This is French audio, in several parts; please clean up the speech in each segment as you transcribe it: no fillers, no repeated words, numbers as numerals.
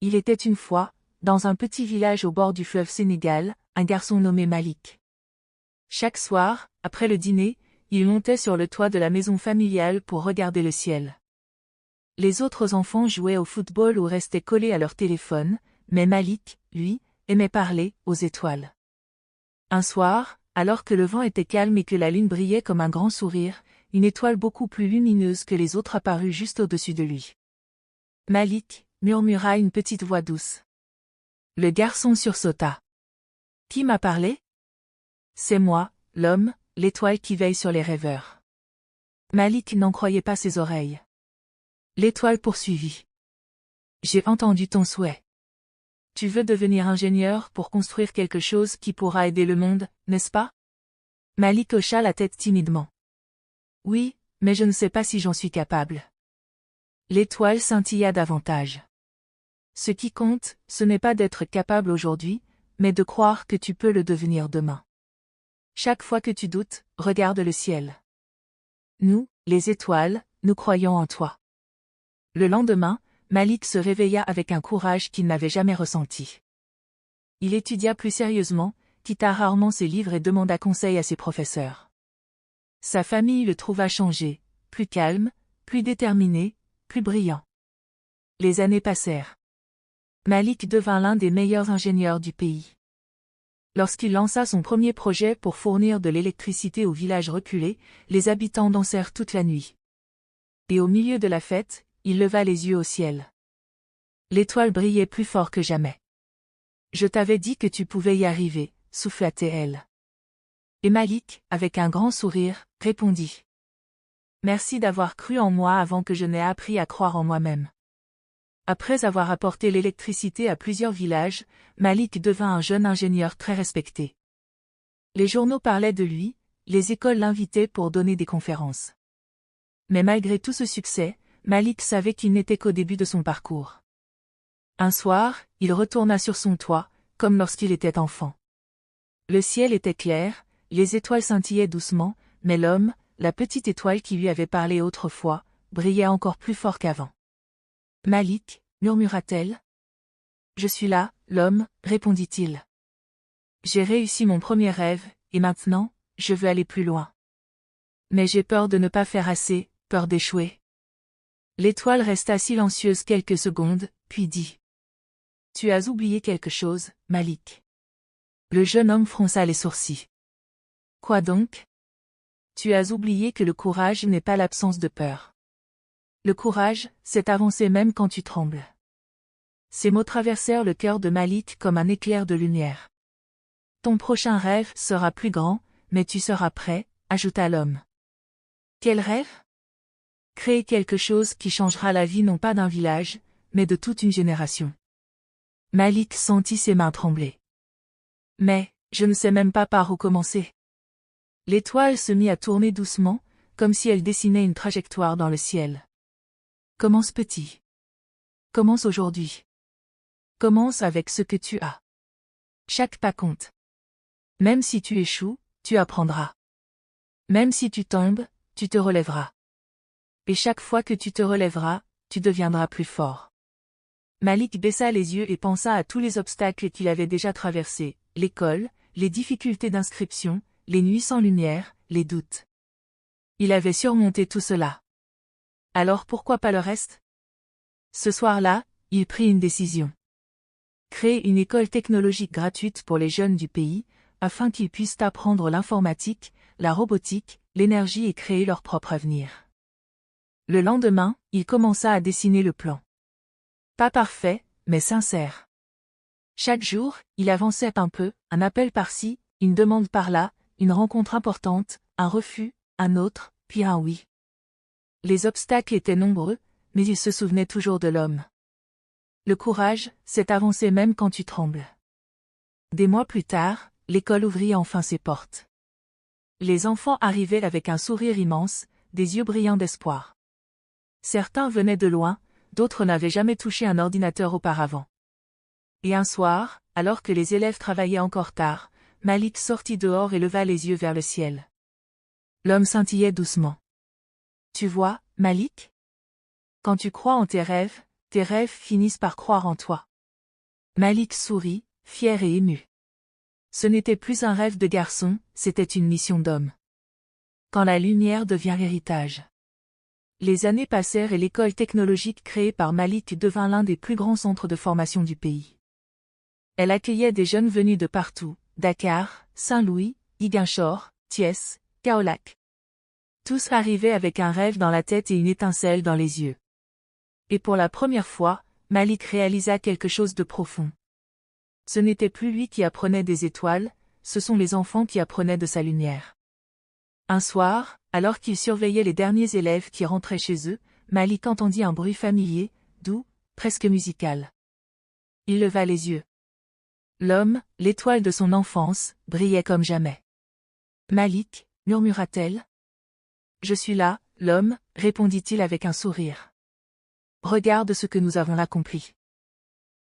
Il était une fois, dans un petit village au bord du fleuve Sénégal, un garçon nommé Malik. Chaque soir, après le dîner, il montait sur le toit de la maison familiale pour regarder le ciel. Les autres enfants jouaient au football ou restaient collés à leur téléphone, mais Malik, lui, aimait parler aux étoiles. Un soir, alors que le vent était calme et que la lune brillait comme un grand sourire, une étoile beaucoup plus lumineuse que les autres apparut juste au-dessus de lui. « Malik » murmura une petite voix douce. Le garçon sursauta. « Qui m'a parlé ? » ?»« C'est moi, l'homme, l'étoile qui veille sur les rêveurs. » Malik n'en croyait pas ses oreilles. L'étoile poursuivit. « J'ai entendu ton souhait. Tu veux devenir ingénieur pour construire quelque chose qui pourra aider le monde, n'est-ce pas ? » Malik hocha la tête timidement. « Oui, mais je ne sais pas si j'en suis capable. » L'étoile scintilla davantage. « Ce qui compte, ce n'est pas d'être capable aujourd'hui, mais de croire que tu peux le devenir demain. Chaque fois que tu doutes, regarde le ciel. Nous, les étoiles, nous croyons en toi. » Le lendemain, Malik se réveilla avec un courage qu'il n'avait jamais ressenti. Il étudia plus sérieusement, quitta rarement ses livres et demanda conseil à ses professeurs. Sa famille le trouva changé, plus calme, plus déterminé, plus brillant. Les années passèrent. Malik devint l'un des meilleurs ingénieurs du pays. Lorsqu'il lança son premier projet pour fournir de l'électricité au village reculé, les habitants dansèrent toute la nuit. Et au milieu de la fête, il leva les yeux au ciel. L'étoile brillait plus fort que jamais. « Je t'avais dit que tu pouvais y arriver », souffla-t-elle. Et Malik, avec un grand sourire, répondit. « Merci d'avoir cru en moi avant que je n'aie appris à croire en moi-même. » Après avoir apporté l'électricité à plusieurs villages, Malik devint un jeune ingénieur très respecté. Les journaux parlaient de lui, les écoles l'invitaient pour donner des conférences. Mais malgré tout ce succès, Malik savait qu'il n'était qu'au début de son parcours. Un soir, il retourna sur son toit, comme lorsqu'il était enfant. Le ciel était clair, les étoiles scintillaient doucement, mais l'homme, la petite étoile qui lui avait parlé autrefois, brillait encore plus fort qu'avant. « Malik » murmura-t-elle. « Je suis là, l'homme, » répondit-il. « J'ai réussi mon premier rêve, et maintenant, je veux aller plus loin. Mais j'ai peur de ne pas faire assez, peur d'échouer. » L'étoile resta silencieuse quelques secondes, puis dit. « Tu as oublié quelque chose, Malik. » Le jeune homme fronça les sourcils. « Quoi donc ? » ?»« Tu as oublié que le courage n'est pas l'absence de peur. Le courage, c'est avancer même quand tu trembles. » Ces mots traversèrent le cœur de Malik comme un éclair de lumière. « Ton prochain rêve sera plus grand, mais tu seras prêt, » ajouta l'homme. « Quel rêve ? » ?»« Créer quelque chose qui changera la vie non pas d'un village, mais de toute une génération. » Malik sentit ses mains trembler. « Mais, je ne sais même pas par où commencer. » L'étoile se mit à tourner doucement, comme si elle dessinait une trajectoire dans le ciel. « Commence petit. Commence aujourd'hui. Commence avec ce que tu as. Chaque pas compte. Même si tu échoues, tu apprendras. Même si tu tombes, tu te relèveras. Et chaque fois que tu te relèveras, tu deviendras plus fort. » Malik baissa les yeux et pensa à tous les obstacles qu'il avait déjà traversés, l'école, les difficultés d'inscription, les nuits sans lumière, les doutes. Il avait surmonté tout cela. Alors pourquoi pas le reste ? Ce soir-là, il prit une décision. Créer une école technologique gratuite pour les jeunes du pays, afin qu'ils puissent apprendre l'informatique, la robotique, l'énergie et créer leur propre avenir. Le lendemain, il commença à dessiner le plan. Pas parfait, mais sincère. Chaque jour, il avançait un peu, un appel par-ci, une demande par-là, une rencontre importante, un refus, un autre, puis un oui. Les obstacles étaient nombreux, mais il se souvenait toujours de l'homme. Le courage, c'est avancer même quand tu trembles. Des mois plus tard, l'école ouvrit enfin ses portes. Les enfants arrivaient avec un sourire immense, des yeux brillants d'espoir. Certains venaient de loin, d'autres n'avaient jamais touché un ordinateur auparavant. Et un soir, alors que les élèves travaillaient encore tard, Malik sortit dehors et leva les yeux vers le ciel. L'homme scintillait doucement. « Tu vois, Malik ? Quand tu crois en tes rêves finissent par croire en toi. » Malik sourit, fier et ému. Ce n'était plus un rêve de garçon, c'était une mission d'homme. Quand la lumière devient héritage. Les années passèrent et l'école technologique créée par Malik devint l'un des plus grands centres de formation du pays. Elle accueillait des jeunes venus de partout, Dakar, Saint-Louis, Ziguinchor, Thiès, Kaolack. Tous arrivaient avec un rêve dans la tête et une étincelle dans les yeux. Et pour la première fois, Malik réalisa quelque chose de profond. Ce n'était plus lui qui apprenait des étoiles, ce sont les enfants qui apprenaient de sa lumière. Un soir, alors qu'il surveillait les derniers élèves qui rentraient chez eux, Malik entendit un bruit familier, doux, presque musical. Il leva les yeux. L'homme, l'étoile de son enfance, brillait comme jamais. Malik, murmura-t-elle. Je suis là, l'homme, répondit-il avec un sourire. Regarde ce que nous avons accompli.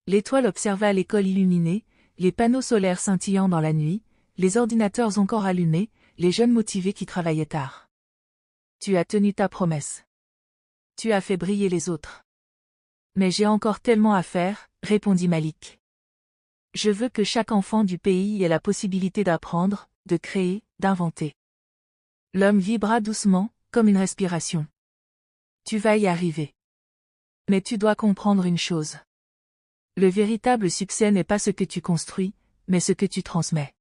L'étoile observa l'école illuminée, les panneaux solaires scintillant dans la nuit, les ordinateurs encore allumés, les jeunes motivés qui travaillaient tard. Tu as tenu ta promesse. Tu as fait briller les autres. Mais j'ai encore tellement à faire, répondit Malik. Je veux que chaque enfant du pays ait la possibilité d'apprendre, de créer, d'inventer. L'homme vibra doucement, comme une respiration. Tu vas y arriver. Mais tu dois comprendre une chose. Le véritable succès n'est pas ce que tu construis, mais ce que tu transmets.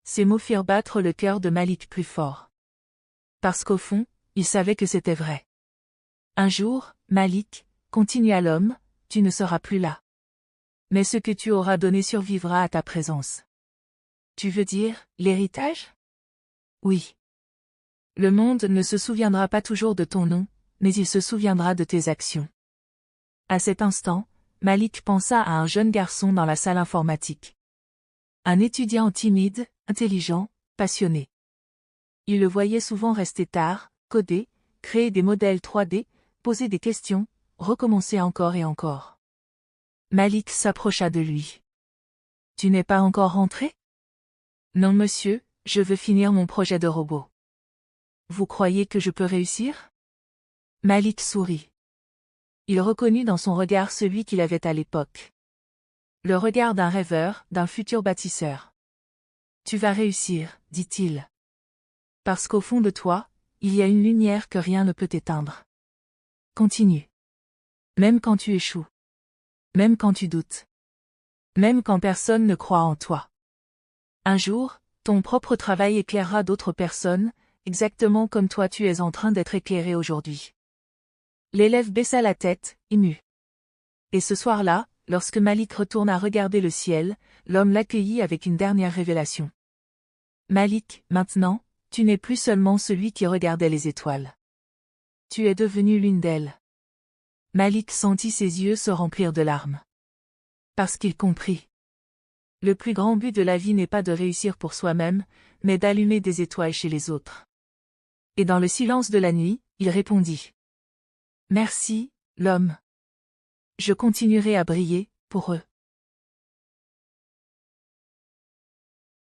Ces mots firent battre le cœur de Malik plus fort. Parce qu'au fond, il savait que c'était vrai. Un jour, Malik, continua l'homme, tu ne seras plus là. Mais ce que tu auras donné survivra à ta présence. Tu veux dire, l'héritage? Oui. Le monde ne se souviendra pas toujours de ton nom, mais il se souviendra de tes actions. À cet instant, Malik pensa à un jeune garçon dans la salle informatique. Un étudiant timide, intelligent, passionné. Il le voyait souvent rester tard, coder, créer des modèles 3D, poser des questions, recommencer encore et encore. Malik s'approcha de lui. Tu n'es pas encore rentré? Non monsieur, je veux finir mon projet de robot. Vous croyez que je peux réussir? Malik sourit. Il reconnut dans son regard celui qu'il avait à l'époque. Le regard d'un rêveur, d'un futur bâtisseur. Tu vas réussir, dit-il. Parce qu'au fond de toi, il y a une lumière que rien ne peut éteindre. Continue. Même quand tu échoues. Même quand tu doutes. Même quand personne ne croit en toi. Un jour, ton propre travail éclairera d'autres personnes, exactement comme toi tu es en train d'être éclairé aujourd'hui. L'élève baissa la tête, ému. Et ce soir-là, lorsque Malik retourna regarder le ciel, l'homme l'accueillit avec une dernière révélation. Malik, maintenant, tu n'es plus seulement celui qui regardait les étoiles. Tu es devenu l'une d'elles. Malik sentit ses yeux se remplir de larmes. Parce qu'il comprit. Le plus grand but de la vie n'est pas de réussir pour soi-même, mais d'allumer des étoiles chez les autres. Et dans le silence de la nuit, il répondit. Merci, l'homme. Je continuerai à briller, pour eux.